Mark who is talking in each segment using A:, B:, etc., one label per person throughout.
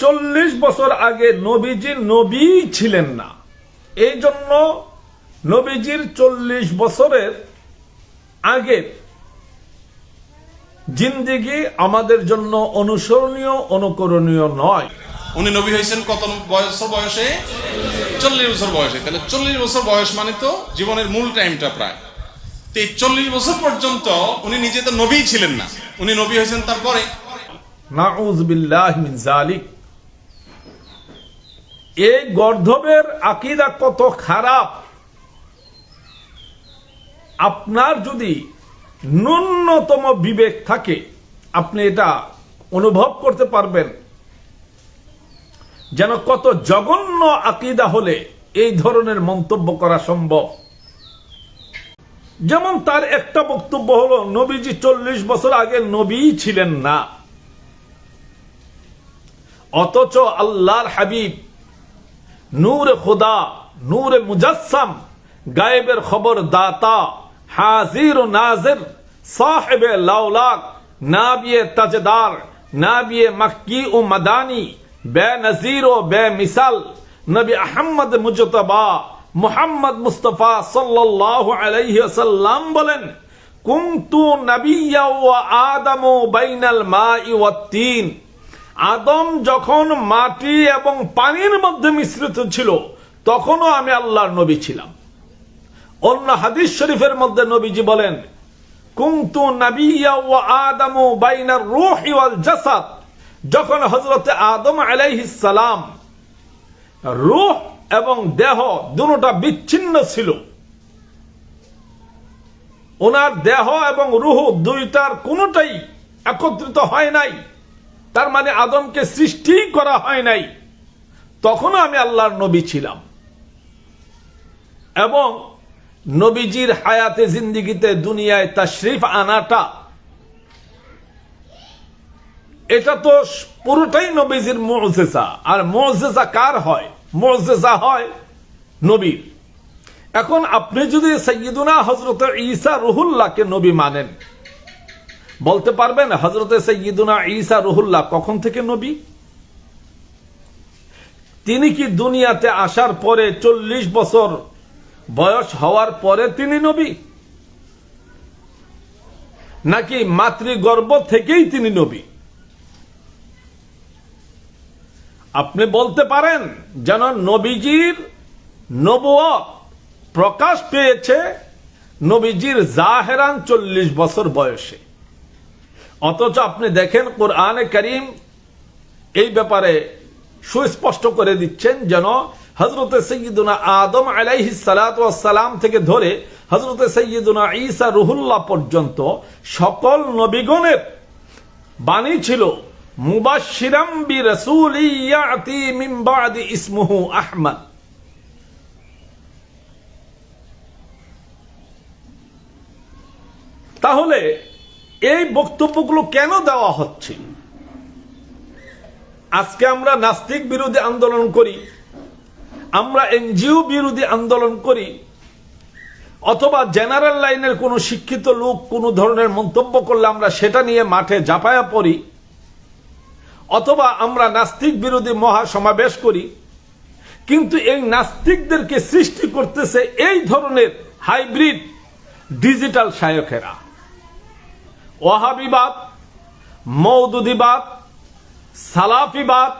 A: 40 বছর আগে নবীজি নবী ছিলেন না, এই জন্য নবীজির 40 বছরের আগে জিন্দেগি আমাদের জন্য অনুসরণীয় অনুকরণীয় নয়।
B: উনি নবী হয়েছেন কত বয়সে? 40 বছর বয়সে। তাহলে 40 বছর বয়স মানে তো জীবনের মূল টাইমটা প্রায়। তো এই 40 বছর পর্যন্ত উনি নিজে তো নবী ছিলেন না, উনি নবী হয়েছেন তারপরে।
A: নাউযু বিল্লাহি মিন যালিক। এই গর্ধবের আকীদা কত খারাপ, আপনার যদি ন্যূনতম বিবেক থাকে আপনি এটা অনুভব করতে পারবেন যেন কত জঘন্য আকীদা হলে এই ধরনের মন্তব্য করা সম্ভব। যেমন তার একটা বক্তব্য হলো নবীজি 40 বছর আগে নবী ছিলেন না, অথচ আল্লাহর হাবিব নূরে খুদা, নূরে মুজাসসাম, গায়েবের খবর দাতা, হাজির ও নাজির, সাহেবে লাউলাক, নাবিয়ে তাজদার, নাবিয়ে মক্কি ও মাদানী, বেনজির ও বেমিসাল, নবী আহমদ মুজতবা মুহাম্মদ মুস্তাফা সাল্লাল্লাহু আলাইহি ওয়াসাল্লাম বলেন, কুনতু নাবিয়্যা ওয়া আদামু বাইনাল মাই ওয়াত তিন। আদম যখন মাটি এবং পানির মধ্যে মিশ্রিত ছিল তখনও আমি আল্লাহর নবী ছিলাম। অন্য হাদিস শরীফের মধ্যে নবীজি বলেন, কুনতু নাবিয়্যা ওয়া আদামু বাইনার রূহি ওয়াল জাসাদ। যখন হযরতে আদম আলাইহিস সালাম রূহ এবং দেহ দুটোটা বিচ্ছিন্ন ছিল, ওনার দেহ এবং রূহ দুইটার কোনোটাই একত্রিত হয় নাই, তার মানে আদমকে সৃষ্টি করা হয় নাই, তখনও আমি আল্লাহর নবী ছিলাম। এবং নবীজির হায়াতে জিন্দেগিতে দুনিয়ায় তাশরিফ আনাটা এটা তো পুরোটাই নবীজির মুজিজা। আর মুজিজা কার হয়? মুজিজা হয় নবীর। এখন আপনি যদি সাইয়্যিদুনা হযরত ঈসা রুহুল্লাহকে নবী মানেন, বলতে পারবেন হযরতে সাইয়্যিদুনা ঈসা রুহুল্লাহ কখন থেকে নবী? তিনি কি দুনিয়াতে আসার পরে 40 বছর বয়স হওয়ার পরে তিনি নবী, নাকি মাতৃগর্ভ থেকেই তিনি নবী? আপনি বলতে পারেন যেন নবীজির নবুয়ত প্রকাশ পেয়েছে নবীজির জাহেরান 40 বছর বয়সে, অথচ আপনি দেখেন কোরআনে কারীম এই ব্যাপারে সুস্পষ্ট করে দিচ্ছেন যেন হযরতে সাইয়্যিদুনা আদম আলাইহিস সালাতু ওয়াস সালাম থেকে ধরে হযরতে সাইয়্যিদুনা ঈসা রুহুল্লাহ পর্যন্ত সকল নবীগণের বাণী ছিল মুবাশশিরাম বিরাসূলি ইয়াতি মিন বাদি ইসমুহু আহমদ। তাহলে এই বক্তব্যগুলো কেন দেওয়া হচ্ছে? আজকে আমরা নাস্তিক বিরোধী আন্দোলন করি, আমরা এনজিও বিরোধী আন্দোলন করি, অথবা জেনারেল লাইনের কোনো শিক্ষিত লোক কোনো ধরনের মন্তব্য করলে আমরা সেটা নিয়ে মাঠে ঝাঁপায়া পড়ি, অথবা আমরা নাস্তিক বিরোধী মহা সমাবেশ করি। কিন্তু এই নাস্তিকদেরকে সৃষ্টি করতেছে এই ধরনের হাইব্রিড ডিজিটাল শায়খেরা। ওয়াহাবিবাদ, মওদুদিবাদ, সালাফিবাদ,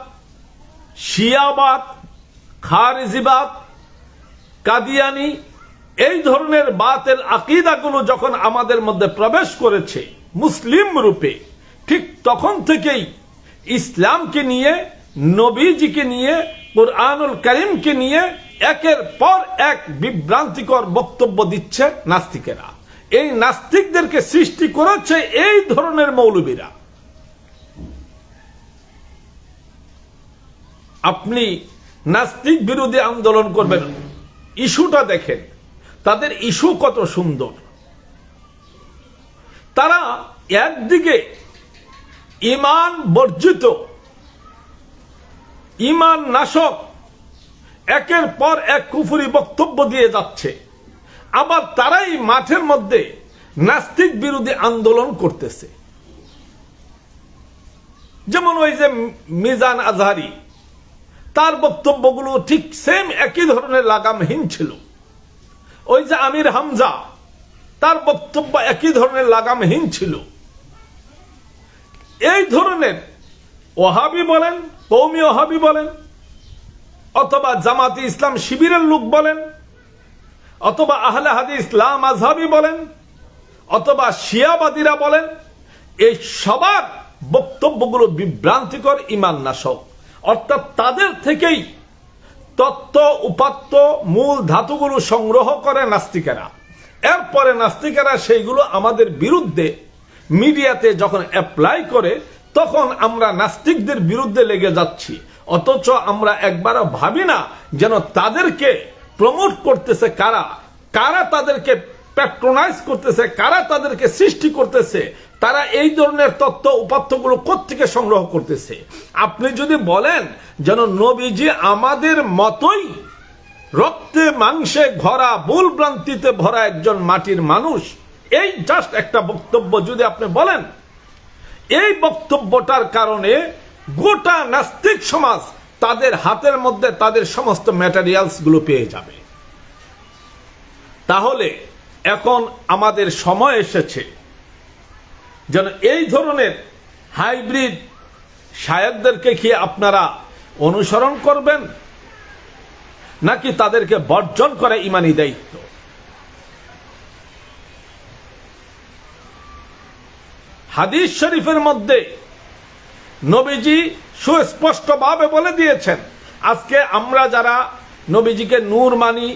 A: শিয়াবাদ, খারিজিবাদ, কাদিয়ানি, এই ধরনের বাতিল আকীদাগুলো যখন আমাদের মধ্যে প্রবেশ করেছে মুসলিম রূপে, ঠিক তখন থেকেই ইসলামকে নিয়ে, নবীজিকে নিয়ে, কুরআনুল কারীমকে নিয়ে একের পর এক বিভ্রান্তিকর বক্তব্য দিচ্ছে নাস্তিকেরা। এই নাস্তিকদেরকে সৃষ্টি করেছে এই ধরনের মৌলবীরা। আপনি নাস্তিক বিরোধী আন্দোলন করবেন, ইস্যুটা দেখেন, তাদের ইস্যু কত সুন্দর। তারা একদিকে ঈমান বর্জিত, ঈমান নাশক একের পর এক কুফরি বক্তব্য দিয়ে যাচ্ছে, আবার তারাই মাঠের মধ্যে নাস্তিক বিরোধী আন্দোলন করতেছে। যেমন ওই যে মিজান আজহারি, তার বক্তব্যগুলো ঠিক সেম একই ধরনের লাগামহীন ছিল। ওই যে আমির হামজা, তার বক্তব্য একই ধরনের লাগামহীন ছিল। এই ধরনের ওহাবি বলেন, কওমি ওহাবি বলেন, অথবা জামাতি ইসলাম শিবিরের লোক বলেন, অথবা আহলে হাদিস ইসলাম আজহাবি বলেন, অথবা শিয়াবাদীরা বলেন, এই সবার বক্তব্যগুলো বিভ্রান্তিকর, ঈমান নাশক। অর্থাৎ তাদের থেকেই তত্ত্ব উপাত্ত মূল ধাতুগুলো সংগ্রহ করে নাস্তিকেরা। এরপরে নাস্তিকেরা সেইগুলো আমাদের বিরুদ্ধে মিডিয়াতে যখন অ্যাপ্লাই করে, তখন আমরা নাস্তিকদের বিরুদ্ধে লেগে যাচ্ছি। অথচ আমরা একবারও ভাবি না যেন তাদেরকে প্রমোট করতেছে কারা, কারা তাদেরকে প্যাট্রোনাইজ করতেছে, কারা তাদেরকে সৃষ্টি করতেছে, তারা এই ধরনের তত্ত্ব উপাত্তগুলো কোত্থেকে সংগ্রহ করতেছে। আপনি যদি বলেন যেন নবীজি আমাদের মতোই রক্তে মাংসে ভরা, ভুল ভ্রান্তিতে ভরা একজন মাটির মানুষ, এই জাস্ট একটা বক্তব্য যদি আপনি বলেন, এই বক্তব্যটার কারণে গোটা নাস্তিক সমাজ তাদের হাতের মধ্যে তাদের সমস্ত ম্যাটেরিয়ালস গুলো পেয়ে যাবে। তাহলে এখন আমাদের সময় এসেছে যেন এই ধরনের হাইব্রিড শায়কদেরকে কি আপনারা অনুসরণ করবেন, নাকি তাদেরকে বর্জন করে ইমানি দায়িত্ব? হাদিস শরীফের মধ্যে নবীজি সুস্পষ্টভাবে বলে দিয়েছেন, আজকে আমরা যারা নবীজিকে নূর মানি,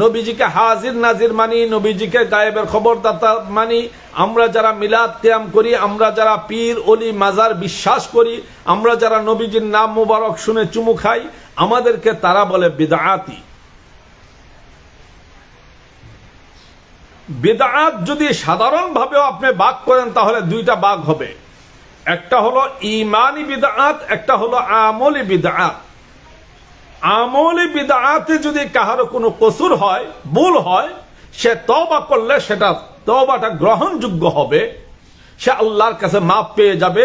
A: নবীজিকে হাজির নাজির মানি, নবীজিকে গায়েবের খবরদাতা মানি, আমরা যারা মিলাদ কিয়াম করি, আমরা যারা পীর অলি মাজার বিশ্বাস করি, আমরা যারা নবীজির নাম মুবারক শুনে চুমু খাই, আমাদেরকে তারা বলে বিদআতি। বিদআত যদি সাধারণভাবেও আপনি ভাগ করেন তাহলে দুইটা ভাগ হবে, একটা হলো ঈমানি বিদআত, একটা হলো আমলি বিদআত। আমলি বিদআতে যদি কাহারো কোনো কসুর হয়, ভুল হয়, সে তওবা করলে সেটা তওবাটা গ্রহণযোগ্য হবে, সে আল্লাহর কাছে মাফ পেয়ে যাবে।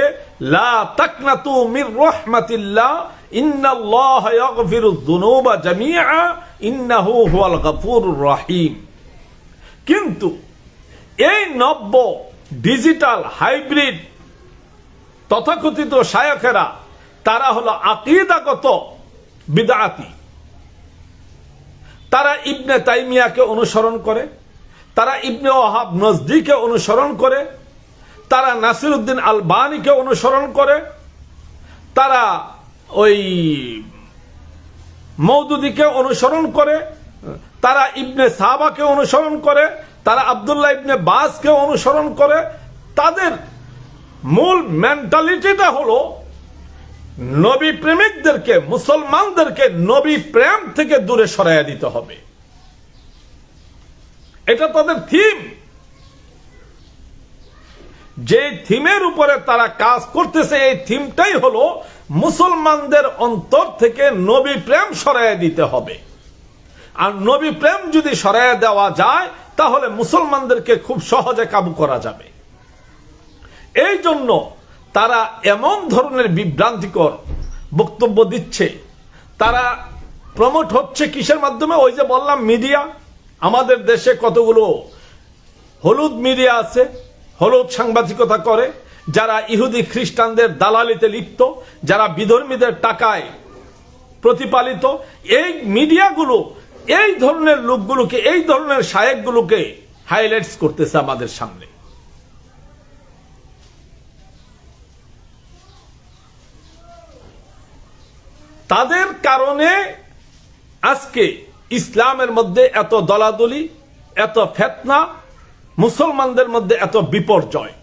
A: লা তাকনাতু মির রাহমাতিল্লাহ ইন্নাল্লাহা ইয়াগফিরুয যুনুবা জামিআ ইন্নাহু হুয়াল গফুরুর রহিম। কিন্তু এই নব্য ডিজিটাল হাইব্রিড তথাকথিত শায়খেরা, তারা হলো আকীদাগত বিদআতি। তারা ইবনে তাইমিয়াকে অনুসরণ করে, তারা ইবনে ওয়াহাব নজদীকে অনুসরণ করে, তারা নাসিরউদ্দিন আলবানীকে অনুসরণ করে, তারা ওই মওদুদীকে অনুসরণ করে, তারা ইবনে সাহাবাকে অনুসরণ করে, তারা আব্দুল্লাহ ইবনে বাসকে অনুসরণ করে। তাদের মূল মেন্টালিটিটা হলো নবী প্রেমিকদেরকে, মুসলমানদেরকে নবী প্রেম থেকে দূরে সরাইয়া দিতে হবে, এটা তাদের থিম। যে থিমের উপরে তারা কাজ করতেছে, এই থিমটাই হলো মুসলমানদের অন্তর থেকে নবী প্রেম সরাইয়া দিতে হবে। আর নবী প্রেম যদি সরাইয়া দেওয়া যায় তাহলে মুসলমানদেরকে খুব সহজে কাবু করা যাবে। এই জন্য তারা এমন ধরনের বিভ্রান্তিকর বক্তব্য দিচ্ছে। তারা প্রমোট হচ্ছে কিসের মাধ্যমে? ওই যে বললাম মিডিয়া। আমাদের দেশে কতগুলো হলুদ মিডিয়া আছে, হলুদ সাংবাদিকতা করে, যারা ইহুদি খ্রিস্টানদের দালালিতে লিপ্ত, যারা বিধর্মীদের টাকায় প্রতিপালিত। এই মিডিয়াগুলো এই ধরনের লোকগুলোকে, এই ধরনের শায়েখগুলোকে হাইলাইটস করতেছে আমাদের সামনে। তাদের কারণে আজকে ইসলামের মধ্যে এত দলাদলি, এত ফিতনা, মুসলমানদের মধ্যে এত বিপর্যয়।